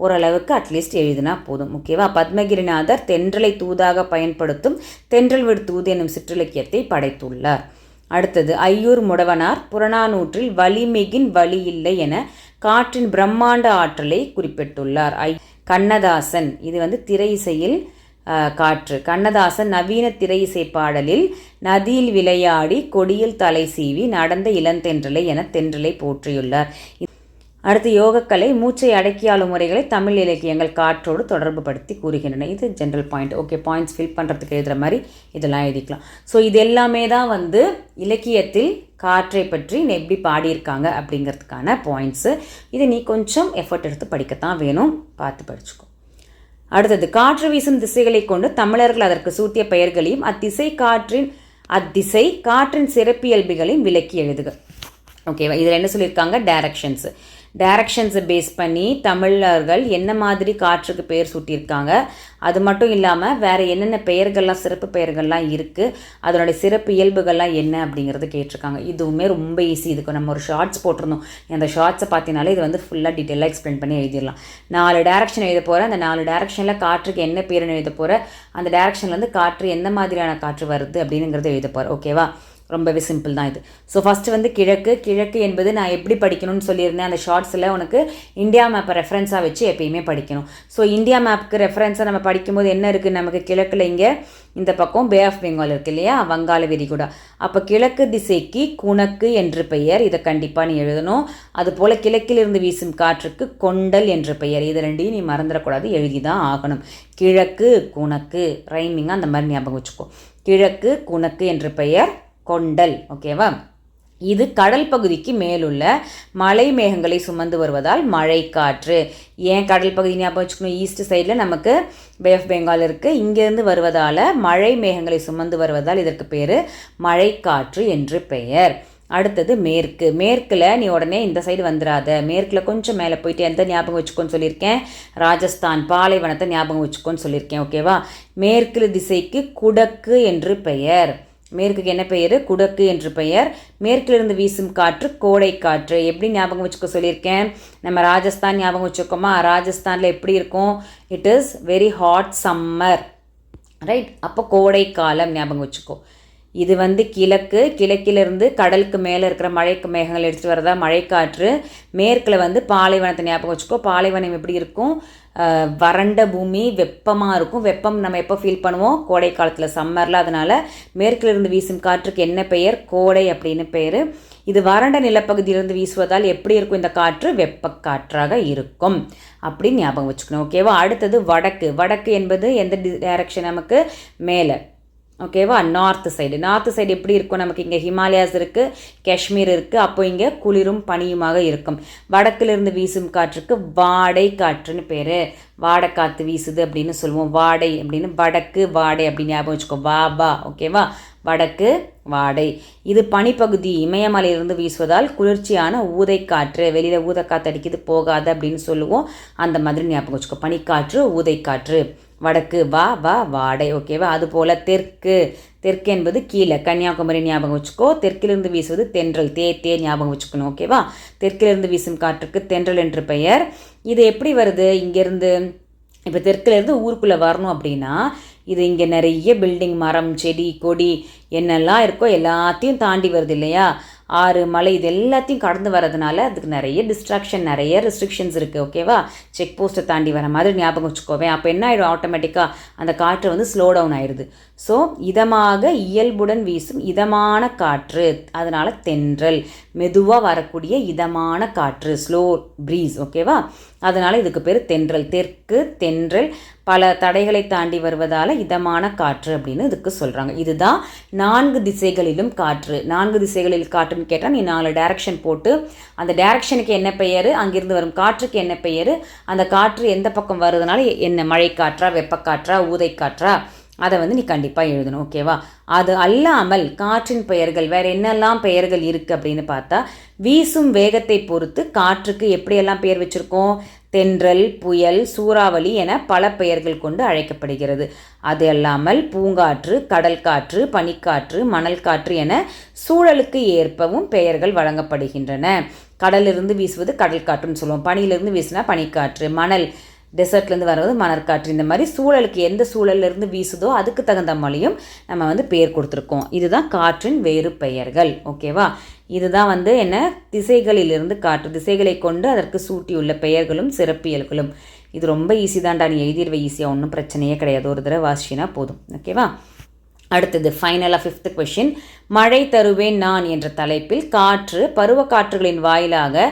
ஓரளவுக்கு அட்லீஸ்ட் எழுதினா போதும். ஓகேவா? பத்மகிரிநாதர் தென்றலை தூதாக பயன்படுத்தும் தென்றல் விடு தூது என்னும் சிற்றிலக்கியத்தை படைத்துள்ளார். அடுத்தது ஐயூர் முடவனார் புறநானூற்றில் வலிமிகின் வலி இல்லை என காற்றின் பிரம்மாண்ட ஆற்றலை குறிப்பிட்டுள்ளார். கண்ணதாசன், இது வந்து திரை இசையில் காற்று. கண்ணதாசன் நவீன திரை இசை பாடலில் நதியில் விளையாடி கொடியில் தலை சீவி நடந்த இளந்தென்றலை என தென்றலை போற்றியுள்ளார். அடுத்து யோகக்கலை மூச்சை அடக்கியாளும் முறைகளை தமிழ் இலக்கியங்கள் காற்றோடு தொடர்பு படுத்தி கூறுகின்றன. இது general point. Okay, points fill பண்ணுறதுக்கு எழுதுகிற மாதிரி இதெல்லாம் எழுதிக்கலாம். ஸோ இது எல்லாமே தான் வந்து இலக்கியத்தில் காற்றை பற்றி எப்படி பாடியிருக்காங்க அப்படிங்கிறதுக்கான பாயிண்ட்ஸு. இதை நீ கொஞ்சம் எஃபர்ட் எடுத்து படிக்கத்தான் வேணும், பார்த்து படிச்சுக்கோ. அடுத்தது காற்று வீசும் திசைகளை கொண்டு தமிழர்கள் அதற்கு சூட்டிய பெயர்களையும் அத்திசை காற்றின் சிறப்பியல்புகளையும் விளக்கி எழுதுக. ஓகேவா? இதில் என்ன சொல்லியிருக்காங்க? டைரக்ஷன்ஸை பேஸ் பண்ணி தமிழர்கள் என்ன மாதிரி காற்றுக்கு பெயர் சூட்டியிருக்காங்க, அது மட்டும் இல்லாமல் வேறு என்னென்ன பெயர்கள்லாம், சிறப்பு பெயர்கள்லாம் இருக்குது, அதனுடைய சிறப்பு இயல்புகள்லாம் என்ன அப்படிங்கிறது கேட்டிருக்காங்க. இதுவுமே ரொம்ப ஈஸி. இதுக்கு நம்ம ஒரு ஷார்ட்ஸ் போட்டிருந்தோம். அந்த ஷார்ட்ஸை பார்த்தீங்கனாலே இது வந்து ஃபுல்லாக டீட்டெயிலாக எக்ஸ்பிளைன் பண்ணி எழுதிடலாம். 4 டைரக்ஷன் எழுத போகிறேன். அந்த 4 டைரக்ஷனில் காற்றுக்கு என்ன பேருன்னு எழுத போகிறேன். அந்த டைரக்ஷன்லேருந்து காற்று எந்த மாதிரியான காற்று வருது அப்படிங்கிறத எழுத போகிறேன். ஓகேவா? ரொம்பவே சிம்பிள் தான் இது. ஸோ ஃபஸ்ட்டு வந்து கிழக்கு என்பது நான் எப்படி படிக்கணும்னு சொல்லியிருந்தேன். அந்த ஷார்ட்ஸில் உனக்கு இந்தியா மேப்பை ரெஃபரன்ஸாக வச்சு எப்பயுமே படிக்கணும். ஸோ இந்தியா மேப்புக்கு ரெஃபரன்ஸாக நம்ம படிக்கும்போது என்ன இருக்குது? நமக்கு கிழக்கில் இங்கே இந்த பக்கம் பே ஆஃப் பெங்கால் இருக்குது இல்லையா, வங்காள விரிகுடா. அப்போ கிழக்கு திசைக்கு குணக்கு என்று பெயர், இதை கண்டிப்பாக நீ எழுதணும். அதுபோல் கிழக்கிலிருந்து வீசும் காற்றுக்கு கொண்டல் என்று பெயர். இது 2ஐயும் நீ மறந்துடக்கூடாது, எழுதி தான் ஆகணும். கிழக்கு குணக்கு ரைமிங்காக அந்த மாதிரி ஞாபகம் வச்சுக்கோ. கிழக்கு குணக்கு என்று பெயர் கொண்டல். ஓகேவா? இது கடல் பகுதிக்கு மேலுள்ள மலை மேகங்களை சுமந்து வருவதால் மழை காற்று. ஏன் கடல் பகுதி ஞாபகம் வச்சுக்கணும்? ஈஸ்ட் சைடில் நமக்கு பே ஆஃப் பெங்கால் இருக்குது. இங்கேருந்து வருவதால் மழை மேகங்களை சுமந்து வருவதால் இதற்கு பேர் மழை காற்று என்று பெயர். அடுத்தது மேற்கில் நீ உடனே இந்த சைடு வந்துடாத. மேற்கில் கொஞ்சம் மேலே போயிட்டு எந்த ஞாபகம் வச்சுக்கோன்னு சொல்லியிருக்கேன்? ராஜஸ்தான் பாலைவனத்தை ஞாபகம் வச்சுக்கோன்னு சொல்லியிருக்கேன். ஓகேவா? மேற்கு திசைக்கு குடக்கு என்று பெயர். மேற்குக்கு என்ன பெயர்? குடக்கு என்று பெயர். மேற்கிலிருந்து வீசும் காற்று கோடை காற்று. எப்படி ஞாபகம் வச்சுக்க சொல்லியிருக்கேன்? நம்ம ராஜஸ்தான் ஞாபகம் வச்சுக்கோமா? ராஜஸ்தானில் எப்படி இருக்கும்? It is very hot summer, right? அப்போ கோடை காலம் ஞாபகம் வச்சுக்கோ. இது வந்து கிழக்கிலிருந்து கடலுக்கு மேலே இருக்கிற மழைக்கு மேகங்கள் எடுத்துகிட்டு வரதா மழைக்காற்று. மேற்கில் வந்து பாலைவனத்தை ஞாபகம் வச்சுக்கோ. பாலைவனம் எப்படி இருக்கும்? வறண்ட பூமி, வெப்பமாக இருக்கும். வெப்பம் நம்ம எப்போ ஃபீல் பண்ணுவோம்? கோடை காலத்தில், சம்மரில். அதனால் மேற்கிலிருந்து வீசும் காற்றுக்கு என்ன பெயர்? கோடை அப்படின்னு பெயர். இது வறண்ட நிலப்பகுதியிலிருந்து வீசுவதால் எப்படி இருக்கும் இந்த காற்று? வெப்பக்காற்றாக இருக்கும் அப்படின்னு ஞாபகம் வச்சுக்கணும். ஓகேவா? அடுத்தது வடக்கு என்பது எந்த டைரக்ஷன்? நமக்கு மேலே. ஓகேவா? நார்த்து சைடு எப்படி இருக்கும்? நமக்கு இங்கே ஹிமாலயாஸ் இருக்குது, காஷ்மீர் இருக்குது. அப்போ இங்கே குளிரும் பனியுமாக இருக்கும். வடக்கிலிருந்து வீசும் காற்றுக்கு வாடை காற்றுன்னு பேர். வாடைக்காற்று வீசுது அப்படின்னு சொல்லுவோம். வாடை அப்படின்னு வடக்கு வாடை அப்படின்னு ஞாபகம் வச்சுக்கோ. வா. ஓகேவா? வடக்கு வாடை. இது பனிப்பகுதி, இமயமலையிலிருந்து வீசுவதால் குளிர்ச்சியான ஊதைக்காற்று. வெளியில் ஊதைக்காற்று அடிக்குது, போகாது அப்படின்னு சொல்லுவோம். அந்த மாதிரி ஞாபகம் வச்சுக்கோ. பனிக்காற்று, ஊதைக்காற்று. வடக்கு வாடை. ஓகேவா? அதுபோல் தெற்கு என்பது கீழே, கன்னியாகுமரி ஞாபகம் வச்சுக்கோ. தெற்கிலிருந்து வீசுவது தென்றல், தே ஞாபகம் வச்சுக்கணும். ஓகேவா? தெற்கிலிருந்து வீசும் காற்றுக்கு தென்றல் என்று பெயர். இது எப்படி வருது? இங்கேருந்து இப்போ தெற்குலேருந்து ஊருக்குள்ளே வரணும் அப்படின்னா இது இங்கே நிறைய பில்டிங், மரம், செடி, கொடி என்னெல்லாம் இருக்கோ எல்லாத்தையும் தாண்டி வருது இல்லையா? ஆறு, மலை, இது எல்லாத்தையும் கடந்து வரதுனால அதுக்கு நிறைய டிஸ்ட்ராக்ஷன், நிறைய ரெஸ்ட்ரிக்ஷன்ஸ் இருக்குது. ஓகேவா? செக் போஸ்ட்டை தாண்டி வர மாதிரி ஞாபகம் வச்சுக்கோவேன். அப்போ என்ன ஆகிடும்? ஆட்டோமேட்டிக்காக அந்த காற்று வந்து ஸ்லோ டவுன் ஆயிடுது. ஸோ இதமாக இயல்புடன் வீசும் இதமான காற்று, அதனால் தென்றல். மெதுவாக வரக்கூடிய இதமான காற்று, ஸ்லோ ப்ரீஸ். ஓகேவா? அதனால் இதுக்கு பேர் தென்றல். தெற்கு தென்றல், பல தடைகளை தாண்டி வருவதால் இதமான காற்று அப்படின்னு இதுக்கு சொல்கிறாங்க. இதுதான் 4 திசைகளிலும் காற்று. 4 திசைகளில் காற்றுன்னு கேட்டால் நீ 4 டைரக்ஷன் போட்டு அந்த டைரக்ஷனுக்கு என்ன பெயர், அங்கிருந்து வரும் காற்றுக்கு என்ன பெயர், அந்த காற்று எந்த பக்கம் வருதுனால என்ன, மழைக்காற்றா, வெப்பக்காற்றா, ஊதைக்காற்றா, அதை வந்து நீ கண்டிப்பாக எழுதணும். ஓகேவா? அது அல்லாமல் காற்றின் பெயர்கள் வேறு என்னெல்லாம் பெயர்கள் இருக்குது அப்படின்னு பார்த்தா, வீசும் வேகத்தை பொறுத்து காற்றுக்கு எப்படியெல்லாம் பெயர் வச்சுருக்கோம்? தென்றல், புயல், சூறாவளி என பல பெயர்கள் கொண்டு அழைக்கப்படுகிறது. அது அல்லாமல் பூங்காற்று, கடல் காற்று, பனிக்காற்று, மணல் காற்று என சூழலுக்கு ஏற்பவும் பெயர்கள் வழங்கப்படுகின்றன. கடலிலிருந்து வீசுவது கடல் காற்றுன்னு சொல்லுவோம். பனியிலிருந்து வீசினா பனிக்காற்று. மணல், டெசர்ட்லேருந்து வர்றது மணற்காற்று. இந்த மாதிரி சூழலுக்கு எந்த சூழல்லேருந்து வீசுதோ அதுக்கு தகுந்த மாதிரியும் நம்ம வந்து பெயர் கொடுத்துருக்கோம். இதுதான் காற்றின் வேறு பெயர்கள். ஓகேவா? இதுதான் வந்து என்ன, திசைகளிலிருந்து காற்று, திசைகளை கொண்டு அதற்கு சூட்டியுள்ள பெயர்களும் சிறப்பியல்களும். இது ரொம்ப ஈஸி தான்டா, நீ எழுதிடுவ ஈஸியாக, ஒன்றும் பிரச்சனையே கிடையாது. ஒரு தடவை வாசிச்சினா போதும். ஓகேவா? அடுத்தது ஃபைனலாக 5th கொஷின். மழை தருவேன் நான் என்ற தலைப்பில் காற்று பருவக்காற்றுகளின் வாயிலாக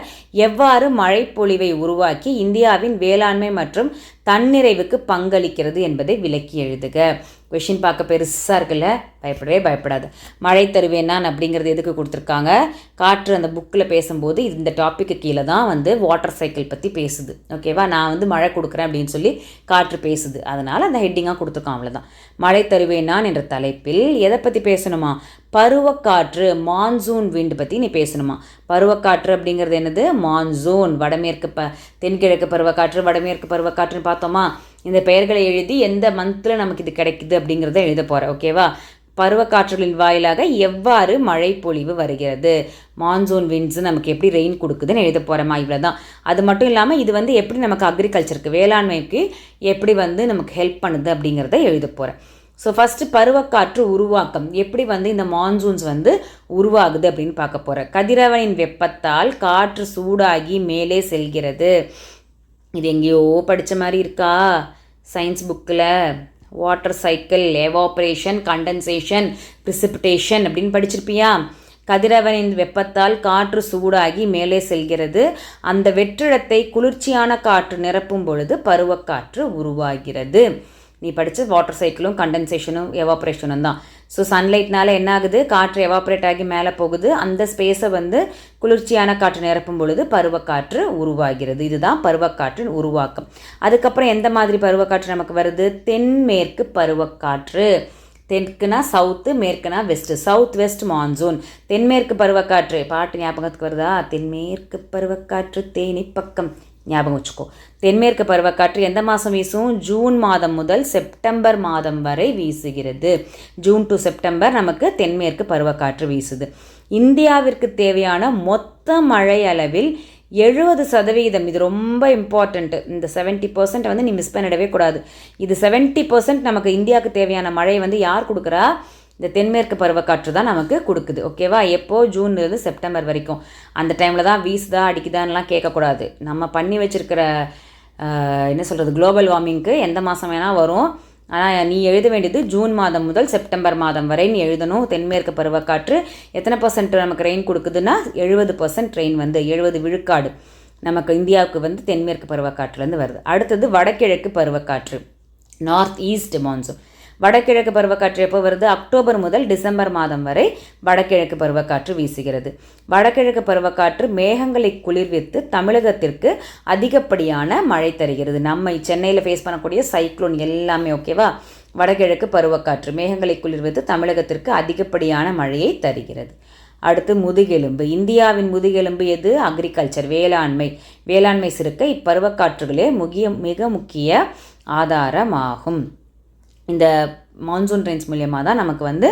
எவ்வாறு மழைப்பொழிவை உருவாக்கி இந்தியாவின் வேளாண்மை மற்றும் தன்னிறைவுக்கு பங்களிக்கிறது என்பதை விளக்கி எழுதுக. கொஷின் பார்க்க பெருசாக இருக்குல்ல, பயப்படாது. மழை தருவேன் நான் அப்படிங்கிறது எதுக்கு கொடுத்துருக்காங்க? காற்று அந்த புக்கில் பேசும்போது இந்த டாப்பிக்கு கீழே தான் வந்து வாட்டர் சைக்கிள் பற்றி பேசுது. ஓகேவா? நான் வந்து மழை கொடுக்குறேன் அப்படின்னு சொல்லி காற்று பேசுது, அதனால் அந்த ஹெட்டிங்காக கொடுத்துருக்கான், அவ்வளோதான். மழை தருவேன் நான் என்ற தலைப்பில் எதை பற்றி பேசணுமா? பருவக்காற்று, மான்சூன் விண்டு பற்றி நீ பேசணுமா? பருவக்காற்று அப்படிங்கிறது என்னது? மான்சூன். வடமேற்கு தென்கிழக்கு பருவக்காற்று, வடமேற்கு பருவக்காற்றுன்னு பார்த்தோமா? இந்த பெயர்களை எழுதி எந்த மந்தில் நமக்கு இது கிடைக்குது அப்படிங்கிறத எழுத போகிறேன். ஓகேவா? பருவக்காற்றுகளின் வாயிலாக எவ்வாறு மழை பொழிவு வருகிறது, மான்சூன் விண்ட்ஸ் நமக்கு எப்படி ரெயின் கொடுக்குதுன்னு எழுத போகிறோமா? இவ்வளோ தான். அது மட்டும் இல்லாமல் இது வந்து எப்படி நமக்கு அக்ரிகல்ச்சருக்கு, வேளாண்மைக்கு எப்படி வந்து நமக்கு ஹெல்ப் பண்ணுது அப்படிங்கிறத எழுத போகிறேன். ஸோ ஃபஸ்ட்டு பருவக்காற்று உருவாக்கம், எப்படி வந்து இந்த மான்சூன்ஸ் வந்து உருவாகுது அப்படின்னு பார்க்க போகிறேன். கதிரவனின் வெப்பத்தால் காற்று சூடாகி மேலே செல்கிறது. இது எங்கேயோ படித்த மாதிரி இருக்கா? சயின்ஸ் புக்கில் water cycle, evaporation, condensation, precipitation அப்படின்னு படிச்சிருப்பியா? கதிரவனின் வெப்பத்தால் காற்று சூடாகி மேலே செல்கிறது. அந்த வெற்றிடத்தை குளிர்ச்சியான காற்று நிரப்பும் பொழுது பருவக்காற்று உருவாகிறது. நீ படித்த வாட்டர் சைக்கிளும் கண்டென்சேஷனும் எவாப்ரேஷனும் தான். ஸோ சன்லைட்னால என்ன ஆகுது? காற்று எவாப்ரேட் ஆகி மேலே போகுது. அந்த ஸ்பேஸை வந்து குளிர்ச்சியான காற்று நிரப்பும் பொழுது பருவக்காற்று உருவாகிறது. இதுதான் பருவக்காற்றின் உருவாக்கம். அதுக்கப்புறம் எந்த மாதிரி பருவக்காற்று நமக்கு வருது? தென்மேற்கு பருவக்காற்று. தெற்குனா சவுத்து, மேற்குனா வெஸ்ட்டு. South west monsoon. தென்மேற்கு பருவக்காற்று பாட்டு ஞாபகத்துக்கு வருதா? தென்மேற்கு பருவக்காற்று தேனி பக்கம் ஞாபகம் வச்சுக்கோ. தென்மேற்கு பருவக்காற்று எந்த மாதம் வீசும்? ஜூன் மாதம் முதல் செப்டம்பர் மாதம் வரை வீசுகிறது. ஜூன் டு செப்டம்பர் நமக்கு தென்மேற்கு பருவக்காற்று வீசுது. இந்தியாவிற்கு தேவையான மொத்த மழை அளவில் 70%, இது ரொம்ப இம்பார்ட்டண்ட்டு. இந்த 70% வந்து நீ மிஸ் பண்ணிடவே கூடாது. இது 70% நமக்கு இந்தியாவுக்கு தேவையான மழை வந்து யார் கொடுக்குறா? இந்த தென்மேற்கு பருவக்காற்று தான் நமக்கு கொடுக்குது. ஓகேவா? எப்போது? ஜூன்லேருந்து செப்டம்பர் வரைக்கும். அந்த டைமில் தான் வீசுதா அடிக்குதான்லாம் கேட்கக்கூடாது. நம்ம பண்ணி வச்சுருக்கிற என்ன சொல்கிறது, குளோபல் வார்மிங்க்கு எந்த மாதம் வேணால் வரும். ஆனால் நீ எழுத வேண்டியது ஜூன் மாதம் முதல் செப்டம்பர் மாதம் வரை நீ எழுதணும். தென்மேற்கு பருவக்காற்று எத்தனை % நமக்கு ரெயின் கொடுக்குதுன்னா 70% ரெயின் வந்து 70 விழுக்காடு நமக்கு இந்தியாவுக்கு வந்து தென்மேற்கு பருவக்காற்றுலேருந்து வருது. அடுத்தது வடகிழக்கு பருவக்காற்று, நார்த் ஈஸ்ட் மான்சூன். வடகிழக்கு பருவக்காற்று எப்போ வருது? அக்டோபர் முதல் டிசம்பர் மாதம் வரை வடகிழக்கு பருவக்காற்று வீசுகிறது. வடகிழக்கு பருவக்காற்று மேகங்களை குளிர்வித்து தமிழகத்திற்கு அதிகப்படியான மழை தருகிறது. நம்ம சென்னையில் ஃபேஸ் பண்ணக்கூடிய சைக்ளோன் எல்லாமே. ஓகேவா? வடகிழக்கு பருவக்காற்று மேகங்களை குளிர்வித்து தமிழகத்திற்கு அதிகப்படியான மழையை தருகிறது. அடுத்து முதுகெலும்பு. இந்தியாவின் முதுகெலும்பு எது? அக்ரிகல்ச்சர், வேளாண்மை. வேளாண்மை சிறுக்க இப்பருவக்காற்றுகளே மிக முக்கிய ஆதாரமாகும். இந்த மான்சூன் ரெயின்ஸ் மூலியமாக தான் நமக்கு வந்து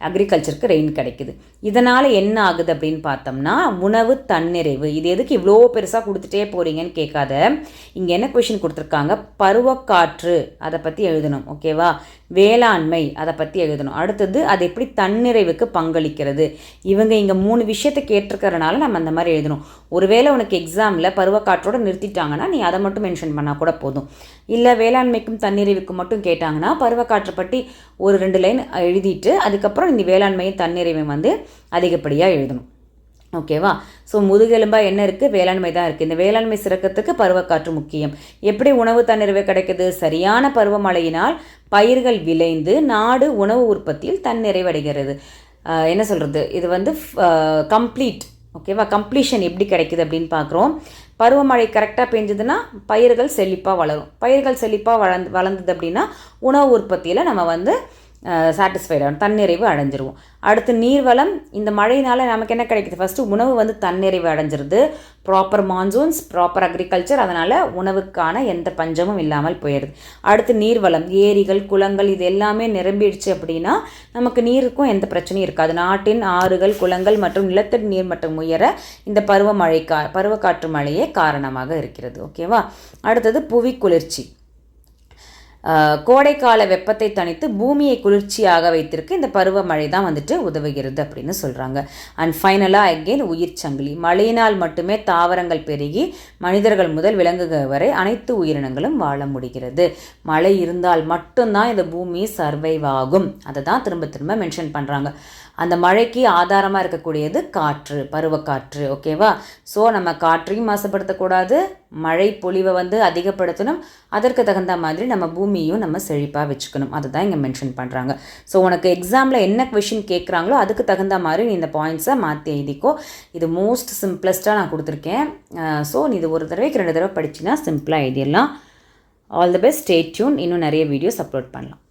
அக்ரிகல்ச்சருக்கு ரெயின் கிடைக்குது. இதனால் என்ன ஆகுது அப்படின்னு பார்த்தோம்னா உணவு தன்னிறைவு. இது எதுக்கு இவ்வளோ பெருசாக கொடுத்துட்டே போகிறீங்கன்னு கேட்காத. இங்கே என்ன கொஷின் கொடுத்துருக்காங்க? பருவக்காற்று அதை பற்றி எழுதணும். ஓகேவா? வேளாண்மை அதை பற்றி எழுதணும். அடுத்தது அது எப்படி தன்னிறைவுக்கு பங்களிக்கிறது. இவங்க இங்கே 3 விஷயத்தை கேட்டிருக்கிறதுனால நம்ம அந்த மாதிரி எழுதணும். ஒருவேளை உனக்கு எக்ஸாமில் பருவக்காற்றோடு நிறுத்திட்டாங்கன்னா நீ அதை மட்டும் மென்ஷன் பண்ணால் கூட போதும். இல்லை வேளாண்மைக்கும் தன்னிறைவுக்கும் மட்டும் கேட்டாங்கன்னா பருவக்காற்றை பற்றி ஒரு 2 லைன் எழுதிட்டு அதுக்கப்புறம் இந்த வேளாண்மையும் தன்னிறைவை வந்து அதிகப்படியாக எழுதணும். ஓகேவா? ஸோ முதுகெலும்பாக என்ன இருக்குது? வேளாண்மை தான் இருக்குது. இந்த வேளாண்மை சிறக்கத்துக்கு பருவக்காற்று முக்கியம். எப்படி உணவு தன்னிறைவு கிடைக்குது? சரியான பருவமழையினால் பயிர்கள் விளைந்து நாடு உணவு உற்பத்தியில் தன்னிறைவடைகிறது. என்ன சொல்கிறது, இது வந்து கம்ப்ளீட். ஓகேவா? கம்ப்ளீஷன் எப்படி கிடைக்குது அப்படின்னு பார்க்குறோம். பருவமழை கரெக்டாக பெஞ்சதுன்னா பயிர்கள் செழிப்பாக வளரும். பயிர்கள் செழிப்பாக வளர்ந்தது அப்படின்னா உணவு உற்பத்தியில் நம்ம வந்து சாட்டிஸ்ஃபைடாக தன்னிறைவு அடைஞ்சிருவோம். அடுத்து நீர்வளம். இந்த மழையினால் நமக்கு என்ன கிடைக்குது? ஃபஸ்ட்டு உணவு வந்து தன்னிறைவு அடைஞ்சிருது. ப்ராப்பர் மான்சூன்ஸ், ப்ராப்பர் அக்ரிகல்ச்சர், அதனால் உணவுக்கான எந்த பஞ்சமும் இல்லாமல் போயிடுது. அடுத்து நீர்வளம், ஏரிகள், குளங்கள் இது எல்லாமே நிரம்பிடுச்சு அப்படின்னா நமக்கு நீருக்கும் எந்த பிரச்சனையும் இருக்காது. நாட்டின் ஆறுகள், குளங்கள் மற்றும் நிலத்தடி நீர்மட்டம் உயர இந்த பருவக்காற்று மழையே காரணமாக இருக்கிறது. ஓகேவா? அடுத்தது புவி குளிர்ச்சி. கோடைக்கால வெப்பத்தை தணித்து பூமியை குளிர்ச்சியாக வைத்திருக்க இந்த பருவமழை தான் வந்துட்டு உதவுகிறது அப்படின்னு சொல்கிறாங்க. அண்ட் ஃபைனலாக அகெயின் உயிர் சங்கிலி. மழையினால் மட்டுமே தாவரங்கள் பெருகி மனிதர்கள் முதல் விலங்குகள் வரை அனைத்து உயிரினங்களும் வாழ முடிகிறது. மழை இருந்தால் மட்டும்தான் இந்த பூமி சர்வைவ் ஆகும். அதை தான் திரும்ப திரும்ப மென்ஷன் பண்ணுறாங்க. அந்த மழைக்கு ஆதாரமாக இருக்கக்கூடியது காற்று, பருவக்காற்று. ஓகேவா? ஸோ நம்ம காற்றையும் மாசுபடுத்தக்கூடாது, மழை பொழிவை வந்து அதிகப்படுத்தணும், அதற்கு தகுந்த மாதிரி நம்ம பூமியும் நம்ம செழிப்பாக வச்சுக்கணும். அதை தான் இங்கே மென்ஷன் பண்ணுறாங்க. ஸோ உனக்கு எக்ஸாமில் என்ன கொஷின் கேட்குறாங்களோ அதுக்கு தகுந்த மாதிரி நீ இந்த பாயிண்ட்ஸை மாற்றி எழுதிக்கோ. இது மோஸ்ட் சிம்பிளஸ்ட்டாக நான் கொடுத்துருக்கேன். ஸோ நீ இது ஒரு தடவைக்கு 2 தடவை படிச்சின்னா சிம்பிளாக எழுதிடலாம். All the best, stay tune. இன்னும் நிறைய வீடியோஸ் அப்லோட் பண்ணலாம்.